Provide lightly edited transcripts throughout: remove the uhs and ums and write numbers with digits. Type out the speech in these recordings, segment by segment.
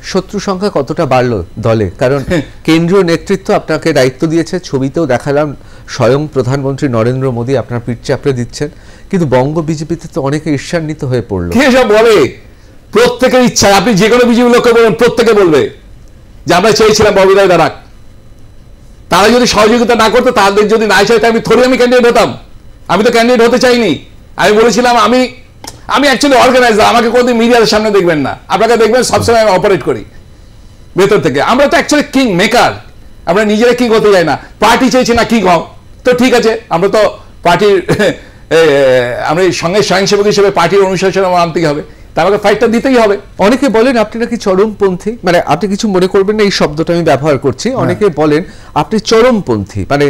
শত্রু সংখ্যা কতটা বাড়লো দলে? কারণ কেন্দ্রীয় নেতৃত্ব আপনাকে দায়িত্ব দিয়েছে, ছবিতেও দেখালাম স্বয়ং প্রধানমন্ত্রী নরেন্দ্র মোদী আপনার পিঠ চাপড়ে দিচ্ছেন, কিন্তু বঙ্গ বিজেপিতে তো অনেকে ঈর্ষান্বিত হয়ে পড়লো। কে সব বলে? প্রত্যেকের ইচ্ছা, আপনি যে কোনো বিজেপি লোককে বলবেন প্রত্যেকে বলবে যে আমরা চেয়েছিলাম ববি রায় দাঁড়াক, তারা যদি সহযোগিতা না করতো, তাদের যদি না চাইতো আমি ক্যান্ডিডেট হতাম? আমি তো ক্যান্ডিডেট হতে চাইনি। আমি বলেছিলাম আমি অ্যাকচুয়ালি অর্গানাইজার, আমাকে কোনোদিন মিডিয়ার সামনে দেখবেন না, আপনাকে দেখবেন সবসময় আমি অপারেট করি ভেতর থেকে। আমরা তো অ্যাকচুয়ালি কিং মেকার, আমরা নিজেরা কিং হতে যাই না। পার্টি চাইছি না কিং হও, তো ঠিক আছে, আমরা তো পার্টির আমরা সঙ্গে স্বয়ংসেবক হিসেবে পার্টির অনুশাসন আনতেই হবে, তা আমাকে ফাইটটা দিতেই হবে। অনেকে বলেন আপনি নাকি চরমপন্থী, মানে আপনি কিছু মনে করবেন না এই শব্দটা আমি ব্যবহার করছি, অনেকে বলেন আপনি চরমপন্থী, মানে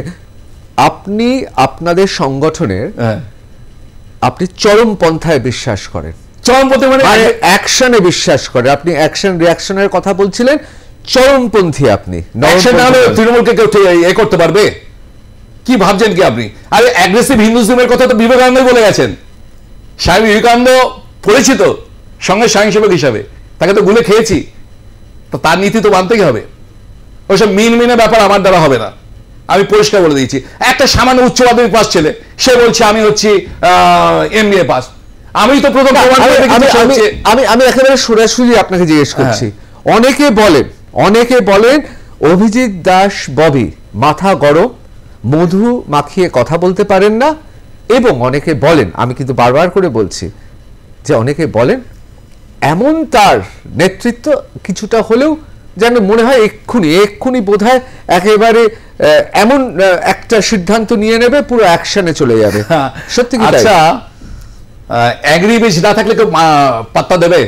আপনি আপনাদের সংগঠনের আপনি চরমপন্থায় বিশ্বাস করেন। চরমপন্থী মানে অ্যাকশনে বিশ্বাস করেন, আপনি অ্যাকশন রিঅ্যাকশনের কথা বলছিলেন, চরমপন্থী আপনি। তৃণমূলকে কেউ এ করতে পারবে? কি ভাবছেন কি আপনি? আরে অ্যাগ্রেসিভ হিন্দুজমের কথা তো বিবেকানন্দই বলে গেছেন। স্বামী বিবেকানন্দ পরিচিত সঙ্গে স্বয়ংসেবক হিসাবে, তাকে তো গুলে খেয়েছি, তো তার নীতি তো মানতেই হবে। ওইসব মিনে ব্যাপার আমার দ্বারা হবে না, আমি পরিষ্কার বলে দিয়েছি। একটা সামান্য উচ্চ মাধ্যমিক পাস ছেলে, সে বলছে আমি হচ্ছি MBA পাস। আমি তো প্রথম আমি একেবারে সরাসরি আপনাকে জিজ্ঞেস করছি। অনেকে বলেন অভিজিৎ দাস ববি মাথা গরম, মধু মাখিয়ে কথা বলতে পারেন না, এবং অনেকে বলেন, আমি কিন্তু বারবার করে বলছি যে অনেকে বলেন এমন তার নেতৃত্ব কিছুটা হলেও যেন মনে হয় এক্ষুনি বোধহয় একেবারে এমন একটা সিদ্ধান্ত নিয়ে নেবে, পুরো অ্যাকশনে চলে যাবে। সত্যি কি? আচ্ছা, অ্যাগ্রি বেশি না থাকলে কেউ পাত্তা দেবে?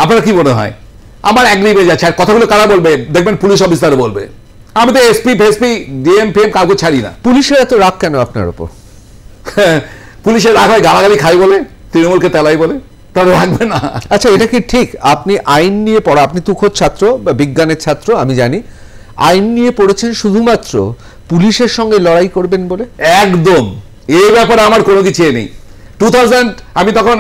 আপনার কি মনে হয়? আমার অ্যাগ্রি বেজ আছে, আর কথাগুলো কারা বলবে দেখবেন, পুলিশ অফিসার বলবে। আমি তো এসপি ফেসপি ডিএম ফেম কাউকে ছাড়ি না। পুলিশের এত রাগ কেন আপনার উপর? পুলিশের রাগ হয় গালাগালি খাই বলে, তৃণমূলকে তেলাই বলে, তাহলে রাখবে না। আচ্ছা, এটা কি ঠিক? আপনি আইন নিয়ে পড়া, আপনি তুখোর ছাত্র বা বিজ্ঞানের ছাত্র আমি জানি, আইন নিয়ে পড়েছেন শুধুমাত্র পুলিশের সঙ্গে লড়াই করবেন বলে? একদম, এই ব্যাপারে আমার কোনো কিছু নেই। আমি তখন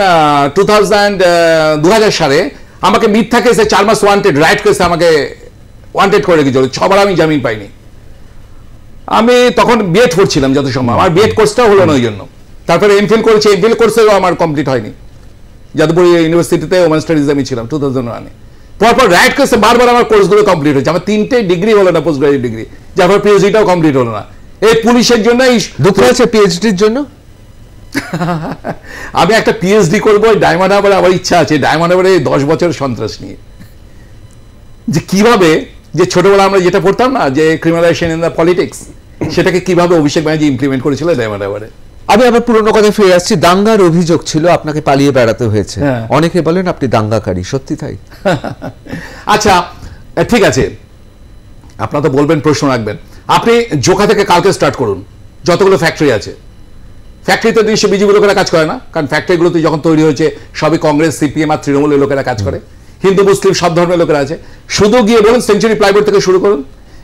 2000 সালে আমাকে মিথ্যা কেসে 4 মাস ওয়ান্টেড, রাইট কেসে আমাকে ওয়ান্টেড করে রেখেছিল, 6 বার আমি জামিন পাইনি। আমি তখন বিএড করছিলাম, যত সম্ভব আমার বিএড কোর্সটাও হলো না ওই জন্য। তারপরে এমফিল করেছি, এমফিল কোর্সেও আমার কমপ্লিট হয়নি, যাদবপুর ইউনিভার্সিটিতে ওমেন স্টাডিজ আমি ছিলাম 2001-এ। পরপর রাইট কেসে বারবার আমার কোর্সগুলো কমপ্লিট হয়েছে, আমার 3টে ডিগ্রি হলো না, পোস্ট গ্রাজুয়েট ডিগ্রি, যার পর পিএইচডিটাও কমপ্লিট হলো না। এই পুলিশের জন্য দুঃখ আছে পিএইচডির জন্য। আমি একটা পিএইচডি করবো ডায়মন্ড হারবারে, আমার ইচ্ছা আছে ডায়মন্ড হারবারে 10 বছর সন্ত্রাস নিয়ে, যে কিভাবে যে ছোটবেলা আমরা যেটা পড়তাম না, যে ক্রিমিনালাইজেশন ইন দ্য পলিটিক্স, সেটাকে কিভাবে অভিষেক ব্যানার্জি ইমপ্লিমেন্ট করেছিল ডায়মন্ড হারবারে। আমি আবার পুরোনো কথায় ফিরে আসছি, দাঙ্গার অভিযোগ ছিল, আপনাকে পালিয়ে বেড়াতে হয়েছে, অনেকে বলেন আপনি দাঙ্গাকারী, সত্যি তাই? আচ্ছা ঠিক আছে, আপনারা তো বলবেন, প্রশ্ন রাখবেন, আপনি জোকা থেকে কালকে স্টার্ট করুন, যতগুলো ফ্যাক্টরি আছে, ফ্যাক্টরিতে নিশ্চয়ই বিজেপি লোকেরা কাজ করে না, কারণ ফ্যাক্টরিগুলোতে যখন তৈরি হয়েছে সবই কংগ্রেস, সিপিএম আর তৃণমূলের লোকেরা কাজ করে, হিন্দু মুসলিম সব ধর্মের লোকেরা আছে। শুধু গিয়ে বলুন সেঞ্চুরি প্লাইবোর্ড থেকে শুরু করুন,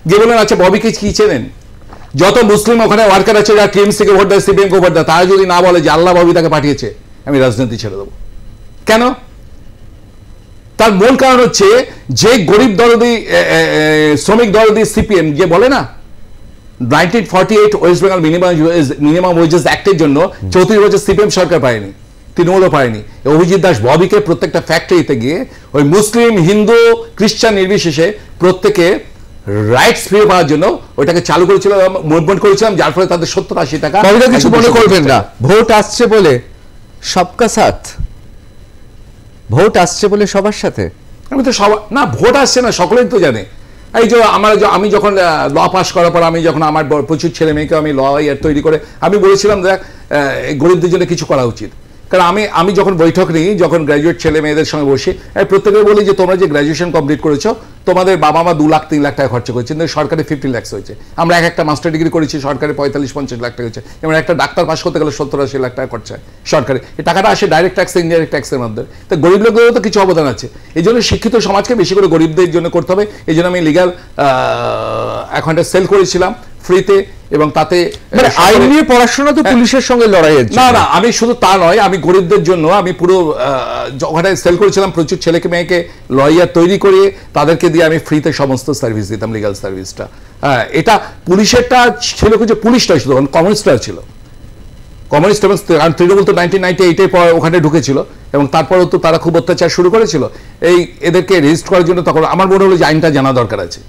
গিয়ে বলুন আচ্ছা ববিকে কি চেনেন? যত মুসলিম ওখানে ওয়ার্কার আছে যারা টিএমসি কে ভোট দেয়, সিপিএম কে ভোট দেয়, তারা যদি না বলে যে আল্লাহ ববি তাকে পাঠিয়েছে, আমি রাজনীতি ছেড়ে দেবো। কেন? তার মূল কারণ হচ্ছে যে গরিব দরদি, শ্রমিক দরদি সিপিএম যে বলে না 1948 ওয়েস্ট বেঙ্গল মিনিমাম ওয়েজেস অ্যাক্টের জন্য 34 বছর সিপিএম সরকার পায়নি, তৃণমূলও পায়নি। অভিজিৎ দাস ববিকে প্রত্যেকটা ফ্যাক্টরিতে গিয়ে ওই মুসলিম হিন্দু খ্রিস্টান নির্বিশেষে প্রত্যেকে রাইটস ফিরে পাওয়ার জন্য ওইটাকে চালু করেছিল, মুভমেন্ট করেছিলাম, যার ফলে তাদের 70-80 টাকা। কিছু মনে করবেন না, ভোট আসছে বলে সবকা সাথ, ভোট আসছে বলে সবার সাথে। আমি তো সবার না, ভোট আসছে না সকলেই তো জানে। এই যে আমি যখন ল পাস করার পর, আমি যখন আমার প্রচুর ছেলে মেয়েকে আমি ল তৈরি করে আমি বলেছিলাম দেখ গরিবদের জন্য কিছু করা উচিত। কারণ আমি যখন বৈঠক নিই, যখন গ্র্যাজুয়েট ছেলে মেয়েদের সঙ্গে বসি, প্রত্যেকে বলি যে তোমরা যে গ্র্যাজুয়েশন কমপ্লিট করেছো, তোমাদের বাবা মা 2 লাখ 3 লাখ টাকা খরচা করেছে, কিন্তু সরকারি 50 লাখ হয়েছে। আমরা একটা মাস্টার ডিগ্রি করেছি, সরকারি 45-50 লাখ টাকা হয়েছে। যেমন একটা ডাক্তার পাস করতে গেলে 70-80 লাখ টাকা খরচা হয় সরকারি। এই টাকাটা আসে ডাইরেক্ট ট্যাক্স, ইনডাইরেক্ট ট্যাক্সের মাধ্যমে। তো গরিব লোকদেরও তো কিছু অবদান আছে। এই জন্য শিক্ষিত সমাজকে বেশি করে গরিবদের জন্য করতে হবে। এই জন্য আমি লিগাল অ্যাকাউন্টে সেল করেছিলাম ফ্রিতে, এবং তাতে মানে আইন নিয়ে পড়াশোনা তো পুলিশের সঙ্গে লড়াইয়ের না না, আমি শুধু তা নয়, আমি গরিবদের জন্য আমি পুরো ওখানে সেল করেছিলাম, প্রচুর ছেলেকে মেয়েকে লয়ার তৈরি করে তাদেরকে দিয়ে আমি ফ্রিতে সমস্ত সার্ভিস দিতাম, লিগাল সার্ভিসটা। হ্যাঁ, এটা পুলিশেরটা ছিল যে পুলিশ নয়, শুধু কমিউনিস্টরা ছিল, কমিউনিস্ট এবং তৃণমূল তো 1998 পর ওখানে ঢুকেছিল এবং তারপরেও তো তারা খুব অত্যাচার শুরু করেছিল। এই এদেরকে রেজিস্ট করার জন্য তখন আমার মনে হলো যে আইনটা জানা দরকার আছে।